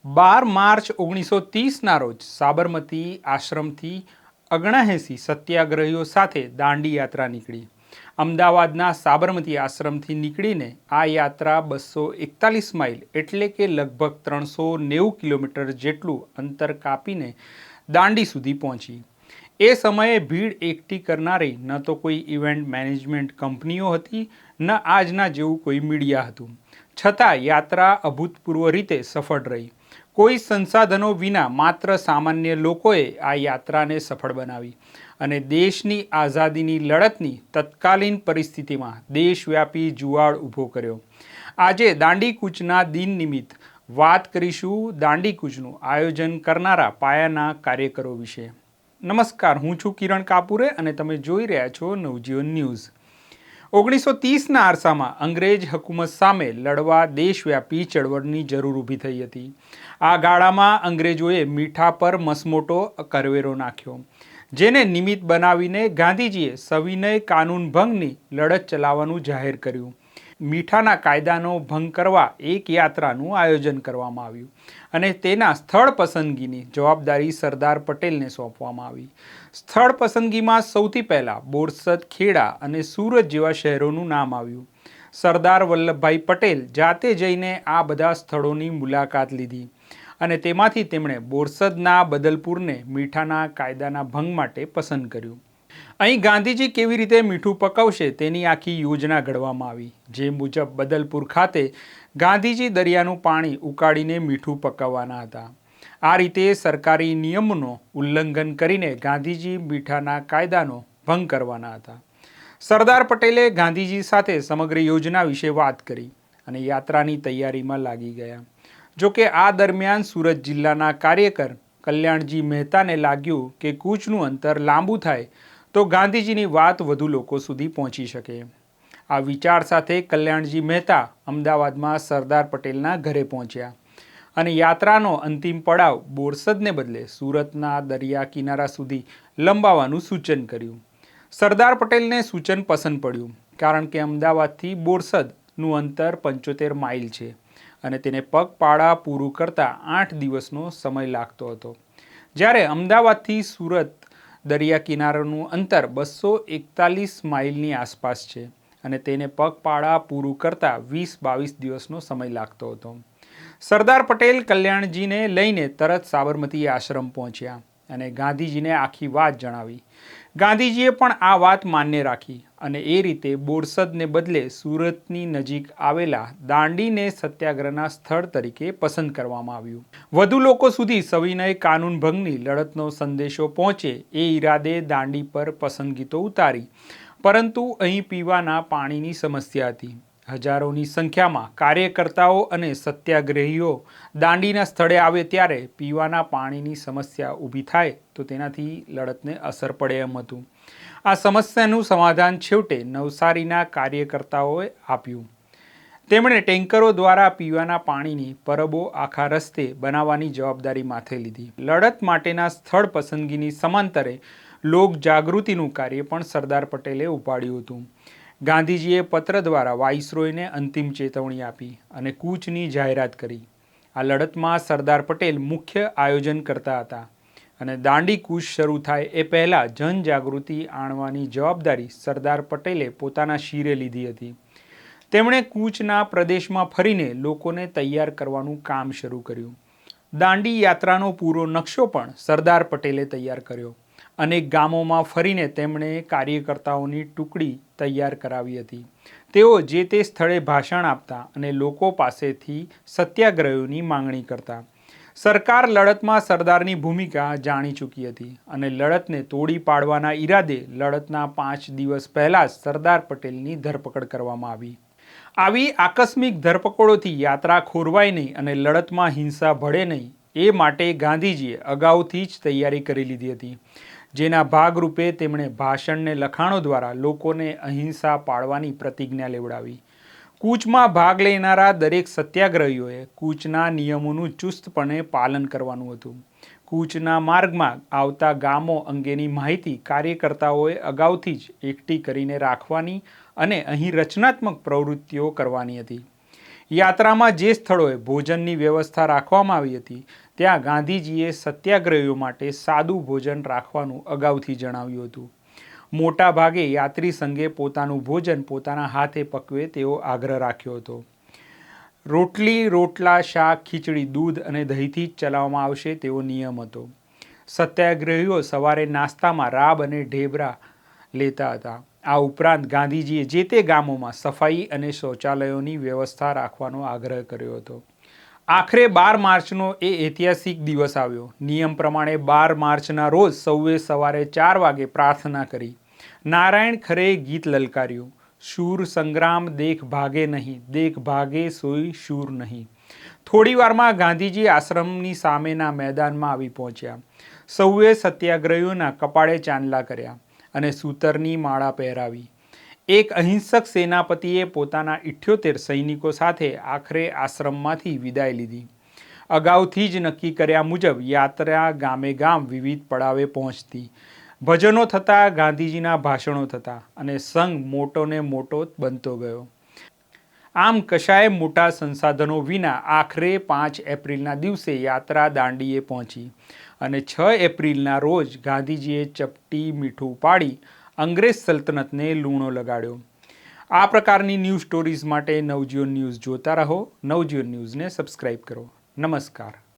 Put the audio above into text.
12 March 1930ના રોજ સાબરમતી આશ્રમથી 79 સત્યાગ્રહીઓ સાથે દાંડી યાત્રા નીકળી। અમદાવાદના સાબરમતી આશ્રમથી નીકળીને આ યાત્રા 241 માઇલ એટલે કે લગભગ 390 કિલોમીટર જેટલું અંતર કાપીને દાંડી સુધી પહોંચી। એ સમયે ભીડ એકઠી કરનારી ન તો કોઈ ઇવેન્ટ મેનેજમેન્ટ કંપનીઓ હતી, ન આજના જેવું કોઈ મીડિયા હતું, છતાં યાત્રા અભૂતપૂર્વ રીતે સફળ રહી। કોઈ સંસાધનો વિના માત્ર સામાન્ય લોકોએ આ યાત્રાને સફળ બનાવી અને દેશની આઝાદીની લડતની તત્કાલીન પરિસ્થિતિમાં દેશવ્યાપી જુવાળ ઊભો કર્યો। આજે દાંડી કૂચના દિન નિમિત્ત વાત કરીશું દાંડી કૂચનું આયોજન કરનારા પાયાના કાર્યકરો વિશે। નમસ્કાર, હું છું કિરણ કાપુરે અને તમે જોઈ રહ્યા છો નવજીવન ન્યૂઝ। 1930ના અરસામાં અંગ્રેજ હુકુમત સામે લડવા દેશવ્યાપી ચળવળની જરૂર ઊભી થઈ હતી। આ ગાળામાં અંગ્રેજોએ મીઠા પર મસમોટો કરવેરો નાખ્યો, જેને નિમિત્ત બનાવીને ગાંધીજીએ સવિનય કાનૂન ભંગની લડત ચલાવવાનું જાહેર કર્યું। મીઠાના કાયદાનો ભંગ કરવા એક યાત્રાનું આયોજન કરવામાં આવ્યું અને તેના સ્થળ પસંદગીની જવાબદારી સરદાર પટેલને સોંપવામાં આવી। સ્થળ પસંદગીમાં સૌથી પહેલાં બોરસદ, ખેડા અને સુરત જેવા શહેરોનું નામ આવ્યું। સરદાર વલ્લભભાઈ પટેલ જાતે જઈને આ બધા સ્થળોની મુલાકાત લીધી અને તેમાંથી તેમણે બોરસદના બદલપુરને મીઠાના કાયદાના ભંગ માટે પસંદ કર્યું। અહીં ગાંધીજી કેવી રીતે મીઠું પકવશે તેની આખી યોજના ઘડવામાં આવી, જે મુજબ બદલપુર ખાતે ગાંધીજી દરિયાનું પાણી ઉકાળીને મીઠું પકવવાના હતા। આ રીતે સરકારી નિયમોનું ઉલ્લંઘન કરીને ગાંધીજી મીઠાના કાયદાનો ભંગ કરવાના હતા। સરદાર પટેલે ગાંધીજી સાથે સમગ્ર યોજના વિશે વાત કરી અને યાત્રાની તૈયારીમાં લાગી ગયા। જોકે આ દરમિયાન સુરત જિલ્લાના કાર્યકર કલ્યાણજી મહેતાને લાગ્યું કે કૂચનું અંતર લાંબુ થાય તો ગાંધીજીની વાત વધુ લોકો સુધી પહોંચી શકે। આ વિચાર સાથે કલ્યાણજી મહેતા અમદાવાદમાં સરદાર પટેલના ઘરે પહોંચ્યા અને યાત્રાનો અંતિમ પડાવ બોરસદને બદલે સુરતના દરિયા કિનારા સુધી લંબાવવાનું સૂચન કર્યું। સરદાર પટેલને સૂચન પસંદ પડ્યું, કારણ કે અમદાવાદથી બોરસદનું અંતર 75 માઇલ છે અને તેને પગપાળા પૂરું કરતાં 8 દિવસનો સમય લાગતો હતો, જ્યારે અમદાવાદથી સુરત દરિયા કિનારાનું અંતર 241 માઇલની આસપાસ છે અને તેને પગપાળા પૂરું કરતાં 20-22 દિવસનો સમય લાગતો હતો। સરદાર પટેલ કલ્યાણજીને લઈને તરત સાબરમતી આશ્રમ પહોંચ્યા અને ગાંધીજીને આખી વાત જણાવી। ગાંધીજીએ પણ આ વાત માન્ય રાખી અને એ રીતે બોરસદને બદલે સુરતની નજીક આવેલા દાંડીને સત્યાગ્રહના સ્થળ તરીકે પસંદ કરવામાં આવ્યું। વધુ લોકો સુધી સવિનય કાનૂન ભંગની લડતનો સંદેશો પહોંચે એ ઈરાદે દાંડી પર પસંદગી તો ઉતારી, પરંતુ અહીં પીવાના પાણીની સમસ્યા હતી। હજારોની સંખ્યામાં કાર્યકર્તાઓ અને સત્યાગ્રહીઓ દાંડીના સ્થળે આવે ત્યારે પીવાના પાણીની સમસ્યા ઊભી થાય તો તેનાથી લડતને અસર પડે એમ હતું। આ સમસ્યાનું સમાધાન છેવટે નવસારીના કાર્યકર્તાઓએ આપ્યું। તેમણે ટેન્કરો દ્વારા પીવાના પાણીની પરબો આખા રસ્તે બનાવવાની જવાબદારી માથે લીધી। લડત માટેના સ્થળ પસંદગીની સમાંતરે લોક જાગૃતિનું કાર્ય પણ સરદાર પટેલે ઉપાડ્યું હતું। ગાંધીજીએ પત્ર દ્વારા વાઇસરોયને અંતિમ ચેતવણી આપી અને કૂચની જાહેરાત કરી। આ લડતમાં સરદાર પટેલ મુખ્ય આયોજન કરતા હતા અને દાંડી કૂચ શરૂ થાય એ પહેલાં જનજાગૃતિ આણવાની જવાબદારી સરદાર પટેલે પોતાના શિરે લીધી હતી। તેમણે કૂચના પ્રદેશમાં ફરીને લોકોને તૈયાર કરવાનું કામ શરૂ કર્યું। દાંડી યાત્રાનો પૂરો નકશો પણ સરદાર પટેલે તૈયાર કર્યો। અનેક ગામોમાં ફરીને તેમણે કાર્યકર્તાઓની ટુકડી તૈયાર કરાવી હતી। તેઓ જે તે સ્થળે ભાષણ આપતા અને લોકો પાસેથી સત્યાગ્રહીઓની માંગણી કરતા। સરકાર લડતમાં સરદારની ભૂમિકા જાણી ચૂકી હતી અને લડતને તોડી પાડવાના ઈરાદે લડતના 5 દિવસ પહેલાં જ સરદાર પટેલની ધરપકડ કરવામાં આવી। આવી આકસ્મિક ધરપકડોથી યાત્રા ખોરવાય નહીં અને લડતમાં હિંસા ભળે નહીં એ માટે ગાંધીજીએ અગાઉથી જ તૈયારી કરી લીધી હતી, જેના ભાગરૂપે તેમણે ભાષણને લખાણો દ્વારા લોકોને અહિંસા પાળવાની પ્રતિજ્ઞા લેવડાવી। કૂચમાં ભાગ લેનારા દરેક સત્યાગ્રહીઓએ કૂચના નિયમોનું ચુસ્તપણે પાલન કરવાનું હતું। કૂચના માર્ગમાં આવતા ગામો અંગેની માહિતી કાર્યકર્તાઓએ અગાઉથી જ એકઠી કરીને રાખવાની અને અહીં રચનાત્મક પ્રવૃત્તિઓ કરવાની હતી। યાત્રામાં જે સ્થળોએ ભોજનની વ્યવસ્થા રાખવામાં આવી હતી ત્યાં ગાંધીજીએ સત્યાગ્રહીઓ માટે સાદું ભોજન રાખવાનું અગાઉથી જણાવ્યું હતું. મોટા ભાગે યાત્રી સંઘે પોતાનું ભોજન પોતાના હાથે પકવે તેવો આગ્રહ રાખ્યો હતો. રોટલી, રોટલા, શાક, ખીચડી, દૂધ અને દહીંથી જ ચલાવવામાં આવશે તેવો નિયમ હતો. સત્યાગ્રહીઓ સવારે નાસ્તામાં રાબ અને ઢેબરા લેતા હતા. આ ઉપરાંત ગાંધીજીએ જે તે ગામોમાં સફાઈ અને શૌચાલયોની વ્યવસ્થા રાખવાનો આગ્રહ કર્યો હતો. આખરે 12 માર્ચનો એ ઐતિહાસિક દિવસ આવ્યો. નિયમ પ્રમાણે 12 માર્ચના રોજ સૌએ સવારે 4 વાગે પ્રાર્થના કરી. નારાયણ ખરે ગીત લલકાર્યું. શૂર સંગ્રામ દેખ ભાગે નહીં, દેખ ભાગે સોઈ શૂર નહીં. થોડી વારમાં ગાંધીજી આશ્રમની સામેના મેદાનમાં આવી પહોંચ્યા. સૌએ સત્યાગ્રહીઓના કપાળે ચાંદલા કર્યા અને સૂતરની માળા પહેરાવી. એક અહિંસક સેનાપતિએ પોતાના 78 સૈનિકો સાથે આખરે આશ્રમમાંથી વિદાય લીધી. અગાઉથી જ નક્કી કર્યા મુજબ યાત્રા ગામે ગામ વિવિધ પડાવે પહોંચતી. ભજનો થતા, ગાંધીજીના ભાષણો થતા અને સંઘ મોટો ને મોટો બનતો ગયો. આમ કશાય મોટા સંસાધનો વિના આખરે 5 એપ્રિલના દિવસે યાત્રા દાંડીએ પહોંચી અને 6 એપ્રિલના રોજ ગાંધીજીએ ચપટી મીઠું પાડી અંગ્રેજ સલ્તનતને લૂણો લગાડ્યો. આ પ્રકારની ન્યૂઝ સ્ટોરીઝ માટે નવજીવન ન્યૂઝ જોતા રહો. નવજીવન ન્યૂઝને સબસ્ક્રાઈબ કરો. નમસ્કાર.